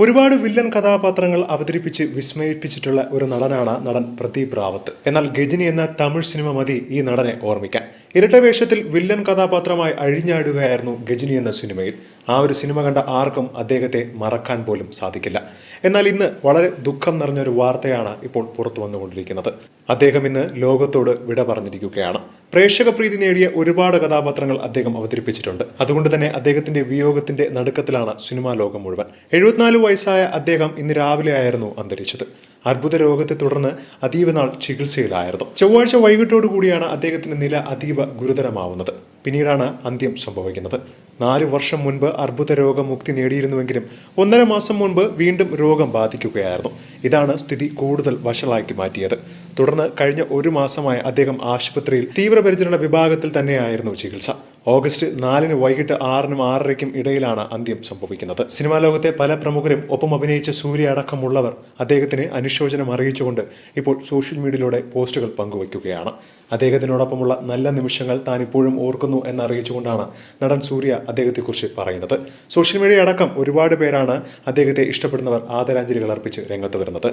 ഒരുപാട് വില്ലൻ കഥാപാത്രങ്ങൾ അവതരിപ്പിച്ച് വിസ്മയിപ്പിച്ചിട്ടുള്ള ഒരു നടനാണ് നടൻ പ്രദീപ് റാവത്ത്. എന്നാൽ ഗജനി എന്ന തമിഴ് സിനിമ മതി ഈ നടനെ ഓർമ്മിക്കാൻ. ഇരട്ട വേഷത്തിൽ വില്ലൻ കഥാപാത്രമായി അഴിഞ്ഞാടുകയായിരുന്നു ഗജനി എന്ന സിനിമയിൽ. ആ ഒരു സിനിമ കണ്ട ആർക്കും അദ്ദേഹത്തെ മറക്കാൻ പോലും സാധിക്കില്ല. എന്നാൽ ഇന്ന് വളരെ ദുഃഖം നിറഞ്ഞൊരു വാർത്തയാണ് ഇപ്പോൾ പുറത്തു വന്നുകൊണ്ടിരിക്കുന്നത്. അദ്ദേഹം ഇന്ന് ലോകത്തോട് വിട പറഞ്ഞിരിക്കുകയാണ്. പ്രേക്ഷക പ്രീതി നേടിയ ഒരുപാട് കഥാപാത്രങ്ങൾ അദ്ദേഹം അവതരിപ്പിച്ചിട്ടുണ്ട്. അതുകൊണ്ട് തന്നെ അദ്ദേഹത്തിന്റെ വിയോഗത്തിന്റെ നടുക്കത്തിലാണ് സിനിമാ ലോകം മുഴുവൻ. 74 വയസ്സായ അദ്ദേഹം ഇന്ന് രാവിലെയായിരുന്നു അന്തരിച്ചത്. അർബുദ രോഗത്തെ തുടർന്ന് അതീവ നാൾ ചികിത്സയിലായിരുന്നു. ചൊവ്വാഴ്ച വൈകിട്ടോടു കൂടിയാണ് അദ്ദേഹത്തിന്റെ നില അതീവ ഗുരുതരമാവുന്നത്. പിന്നീടാണ് അന്ത്യം സംഭവിക്കുന്നത്. 4 വർഷം മുൻപ് അർബുദ രോഗമുക്തി നേടിയിരുന്നുവെങ്കിലും 1.5 മാസം മുൻപ് വീണ്ടും രോഗം ബാധിക്കുകയായിരുന്നു. ഇതാണ് സ്ഥിതി കൂടുതൽ വഷളാക്കി മാറ്റിയത്. തുടർന്ന് കഴിഞ്ഞ 1 മാസമായി അദ്ദേഹം ആശുപത്രിയിൽ തീവ്രപരിചരണ വിഭാഗത്തിൽ തന്നെയായിരുന്നു ചികിത്സ. ഓഗസ്റ്റ് 4 വൈകിട്ട് 6-നും 6:30-ക്കും ഇടയിലാണ് അന്ത്യം സംഭവിക്കുന്നത്. സിനിമാ ലോകത്തെ പല പ്രമുഖരും ഒപ്പം അഭിനയിച്ച സൂര്യ അടക്കമുള്ളവർ അദ്ദേഹത്തിന് അനുശോചനം അറിയിച്ചുകൊണ്ട് ഇപ്പോൾ സോഷ്യൽ മീഡിയയിലൂടെ പോസ്റ്റുകൾ പങ്കുവയ്ക്കുകയാണ്. അദ്ദേഹത്തിനോടൊപ്പമുള്ള നല്ല നിമിഷങ്ങൾ താൻ ഇപ്പോഴും ഓർക്കുന്നു എന്നറിയിച്ചുകൊണ്ടാണ് നടൻ സൂര്യ അദ്ദേഹത്തെക്കുറിച്ച് പറയുന്നത്. സോഷ്യൽ മീഡിയ അടക്കം ഒരുപാട് പേരാണ് അദ്ദേഹത്തെ ഇഷ്ടപ്പെടുന്നവർ ആദരാഞ്ജലികൾ അർപ്പിച്ച് രംഗത്ത് വരുന്നത്.